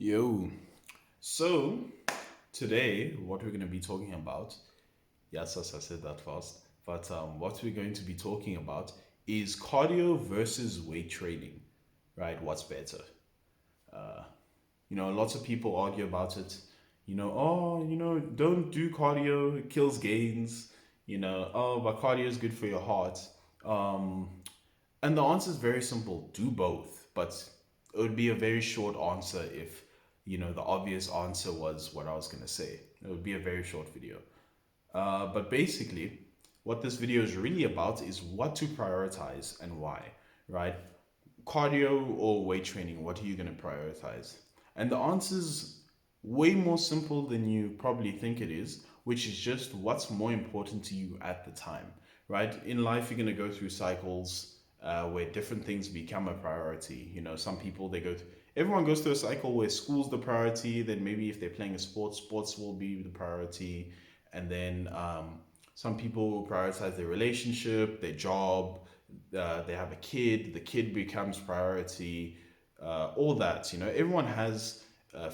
Yo, so today what we're going to be talking about, yes, I said that fast, but what we're going to be talking about is cardio versus weight training, right? What's better? Uh, Lots of people argue about it. Don't do cardio, it kills gains. But cardio is good for your heart. Um, and the answer is very simple: do both. But it would be a very short answer if, the obvious answer was what I was going to say. It would be a very short video. But basically, what this video is really about is what to prioritize and why, right? Cardio or weight training, what are you going to prioritize? And the answer is way more simple than you probably think it is, which is just what's more important to you at the time, right? In life, you're going to go through cycles where different things become a priority. Some people, everyone goes through a cycle where school's the priority, then maybe if they're playing a sport, sports will be the priority. And then some people will prioritize their relationship, their job, they have a kid, the kid becomes priority, all that. Everyone has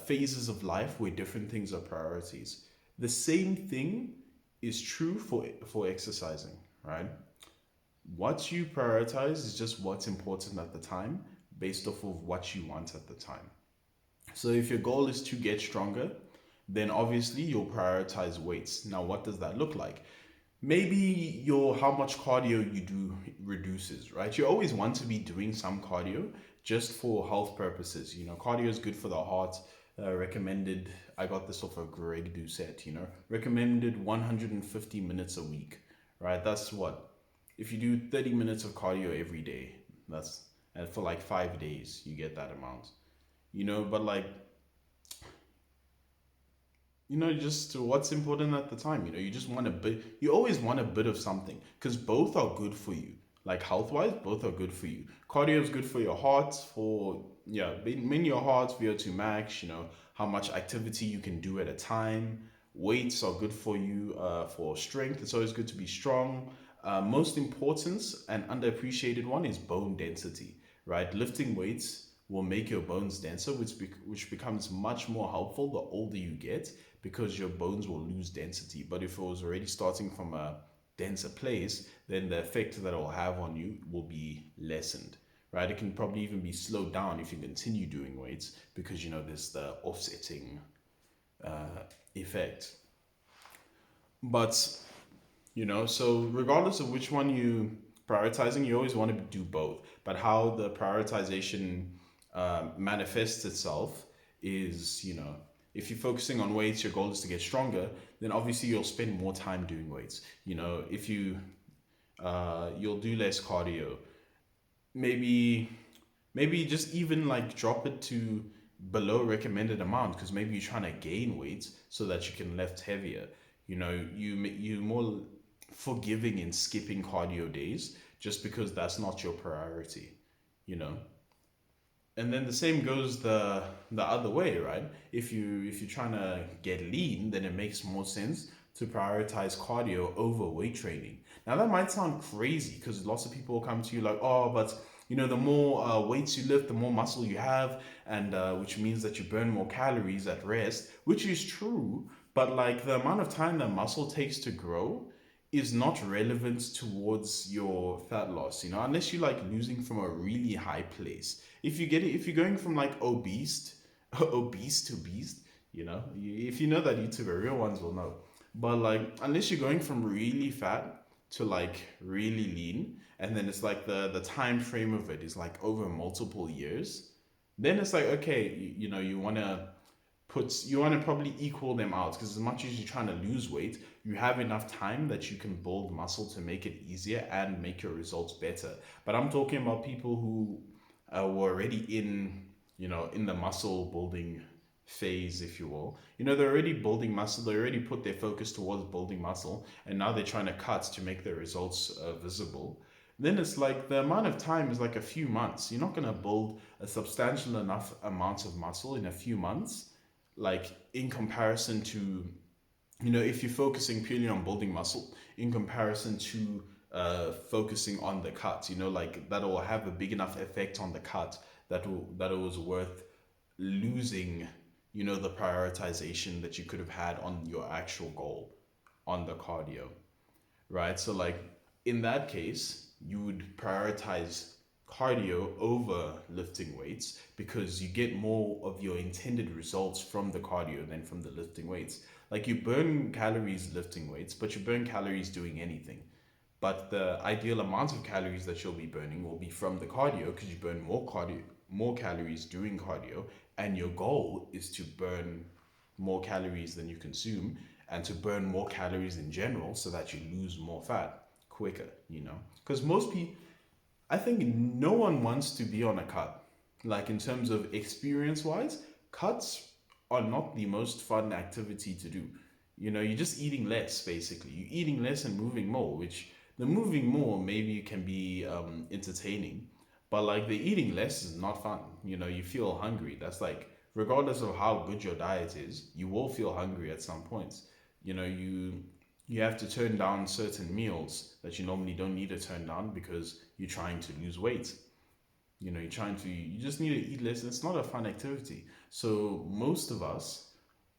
phases of life where different things are priorities. The same thing is true for exercising, right? What you prioritize is just what's important at the time based off of what you want at the time. So if your goal is to get stronger, then obviously you'll prioritize weights. Now, what does that look like? Maybe your how much cardio you do reduces, right? You always want to be doing some cardio just for health purposes. Cardio is good for the heart. Recommended, I got this off of Greg Doucette, recommended 150 minutes a week, right? That's what? If you do 30 minutes of cardio every day, that's, and for like 5 days, you get that amount, but like, just what's important at the time. You just want a bit, you always want a bit of something because both are good for you. Like health wise, both are good for you. Cardio is good for your heart, for, yeah, in your heart, VO2 max, how much activity you can do at a time. Weights are good for you for strength. It's always good to be strong. Most important and underappreciated one is bone density, right? Lifting weights will make your bones denser, which becomes much more helpful the older you get because your bones will lose density. But if it was already starting from a denser place, then the effect that it will have on you will be lessened, right? It can probably even be slowed down if you continue doing weights because there's the offsetting effect. But so regardless of which one you prioritizing, you always want to do both. But how the prioritization manifests itself is, if you're focusing on weights, your goal is to get stronger, then obviously you'll spend more time doing weights. If you'll do less cardio, maybe just even like drop it to below recommended amount because maybe you're trying to gain weight so that you can lift heavier. You more forgiving in skipping cardio days just because that's not your priority, you know. And then the same goes the other way, right? If you're trying to get lean, then it makes more sense to prioritize cardio over weight training. Now that might sound crazy because lots of people come to you like, oh, but the more weights you lift, the more muscle you have, and which means that you burn more calories at rest, which is true. But like the amount of time that muscle takes to grow is not relevant towards your fat loss, unless you like losing from a really high place. If you're going from like obese, obese to beast, if you know that YouTuber, real ones will know. But like, unless you're going from really fat to like really lean, and then it's like the time frame of it is like over multiple years, then it's like okay, you want to probably equal them out because as much as you're trying to lose weight, you have enough time that you can build muscle to make it easier and make your results better. But I'm talking about people who were already in the muscle building phase, if you will. They're already building muscle. They already put their focus towards building muscle, and now they're trying to cut to make their results visible. Then it's like the amount of time is like a few months. You're not going to build a substantial enough amount of muscle in a few months, like in comparison to, if you're focusing purely on building muscle in comparison to focusing on the cut, like that will have a big enough effect on the cut that it was worth losing, the prioritization that you could have had on your actual goal on the cardio, right? So, like, in that case, you would prioritize cardio over lifting weights because you get more of your intended results from the cardio than from the lifting weights. Like, you burn calories lifting weights, but you burn calories doing anything. But the ideal amount of calories that you'll be burning will be from the cardio because you burn more calories doing cardio, and your goal is to burn more calories than you consume and to burn more calories in general so that you lose more fat quicker, Because most people, I think no one wants to be on a cut. Like, in terms of experience wise, cuts are not the most fun activity to do. You're just eating less basically. You're eating less and moving more, which the moving more maybe can be entertaining, but like the eating less is not fun. You feel hungry. That's like, regardless of how good your diet is, you will feel hungry at some points. You have to turn down certain meals that you normally don't need to turn down because you're trying to lose weight. You just need to eat less. It's not a fun activity. So most of us,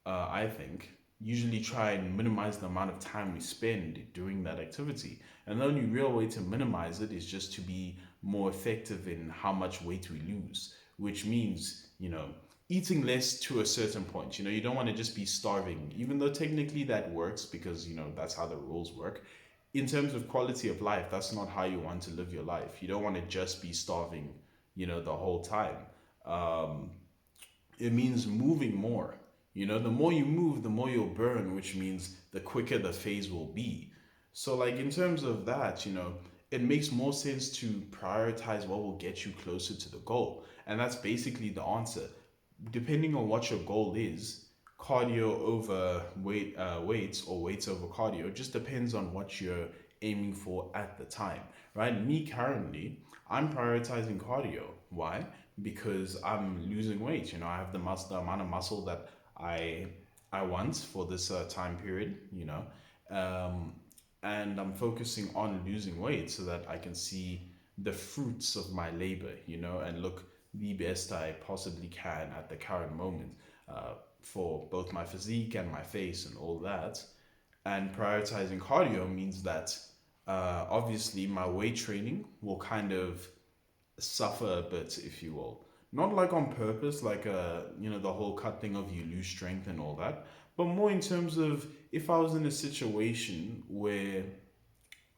I think, usually try and minimize the amount of time we spend doing that activity. And the only real way to minimize it is just to be more effective in how much weight we lose, which means, eating less to a certain point. You don't want to just be starving, even though technically that works because, that's how the rules work. In terms of quality of life, that's not how you want to live your life. You don't want to just be starving, the whole time. Um, it means moving more. The more you move, the more you'll burn, which means the quicker the phase will be. So, like, in terms of that, it makes more sense to prioritize what will get you closer to the goal. And that's basically the answer. Depending on what your goal is, cardio over weights or weights over cardio just depends on what you're aiming for at the time, right? Me currently, I'm prioritizing cardio. Why? Because I'm losing weight. I have the amount of muscle that I I want for this time period. Um, and I'm focusing on losing weight so that I can see the fruits of my labor, and look the best I possibly can at the current moment, for both my physique and my face and all that. And prioritizing cardio means that, obviously my weight training will kind of suffer a bit, if you will. Not like on purpose, like, the whole cut thing of you lose strength and all that, but more in terms of if I was in a situation where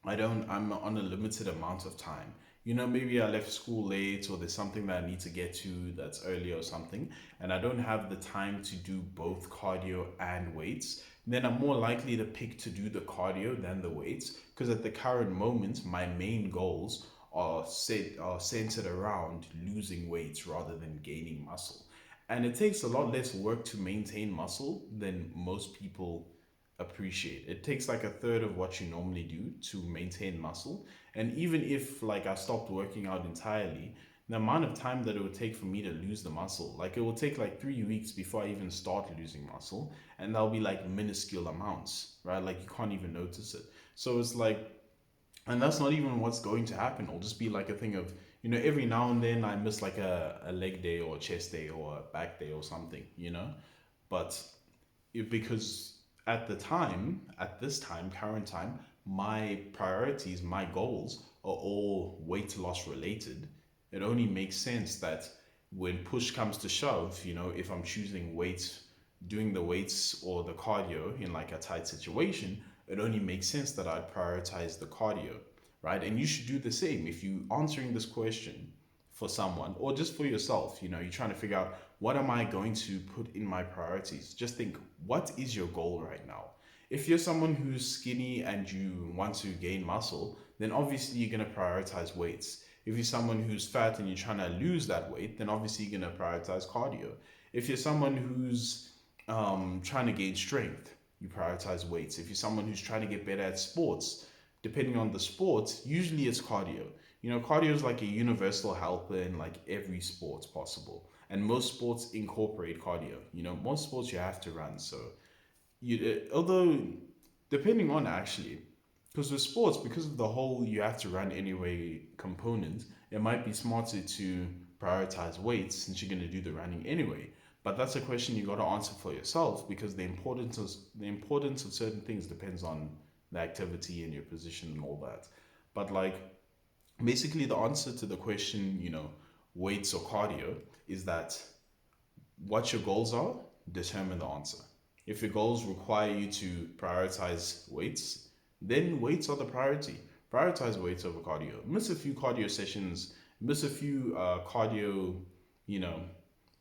I'm on a limited amount of time. Maybe I left school late or there's something that I need to get to that's early or something, and I don't have the time to do both cardio and weights, then I'm more likely to pick to do the cardio than the weights because at the current moment, my main goals are centered around losing weight rather than gaining muscle. And it takes a lot less work to maintain muscle than most people appreciate. It takes like a third of what you normally do to maintain muscle. And even if like I stopped working out entirely, the amount of time that it would take for me to lose the muscle, like it will take like 3 weeks before I even start losing muscle, and that'll be like minuscule amounts, right? Like you can't even notice it. So it's like, and that's not even what's going to happen. It'll just be like a thing of, every now and then I miss like a leg day or a chest day or a back day or something. But because at this time, current time, my priorities, my goals are all weight loss related. It only makes sense that when push comes to shove, if I'm choosing weights, doing the weights or the cardio in like a tight situation, it only makes sense that I'd prioritize the cardio, right? And you should do the same if you answering this question for someone or just for yourself. You're trying to figure out what am I going to put in my priorities. Just think, what is your goal right now? If you're someone who's skinny and you want to gain muscle, then obviously you're going to prioritize weights. If you're someone who's fat and you're trying to lose that weight, then obviously you're going to prioritize cardio. If you're someone who's trying to gain strength, you prioritize weights. If you're someone who's trying to get better at sports, depending on the sport, usually it's cardio. Cardio is like a universal helper in like every sport possible. And most sports incorporate cardio. Most sports you have to run. So, although, depending on actually, because with sports, because of the whole you have to run anyway component, it might be smarter to prioritize weights since you're going to do the running anyway. But that's a question you got to answer for yourself, because the importance of certain things depends on the activity and your position and all that. But like, basically the answer to the question, weights or cardio, is that what your goals are determine the answer. If your goals require you to prioritize weights, then weights are the priority. Prioritize weights over cardio. Miss a few cardio sessions, miss a few cardio, you know,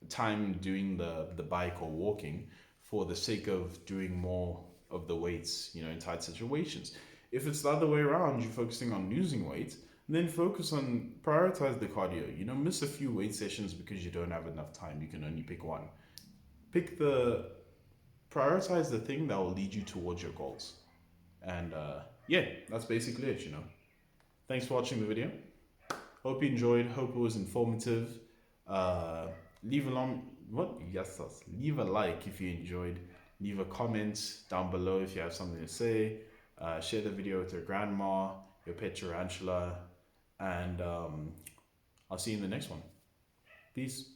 time doing the bike or walking for the sake of doing more of the weights, in tight situations. If it's the other way around, you're focusing on losing weight, then focus on prioritize the cardio. Miss a few weight sessions because you don't have enough time. You can only pick one. Pick the prioritize the thing that will lead you towards your goals. And yeah, that's basically it. Thanks for watching the video. Hope you enjoyed. Hope it was informative. Uh, leave a leave a like if you enjoyed. Leave a comment down below if you have something to say. Share the video with your grandma, your pet tarantula, and I'll see you in the next one. Peace.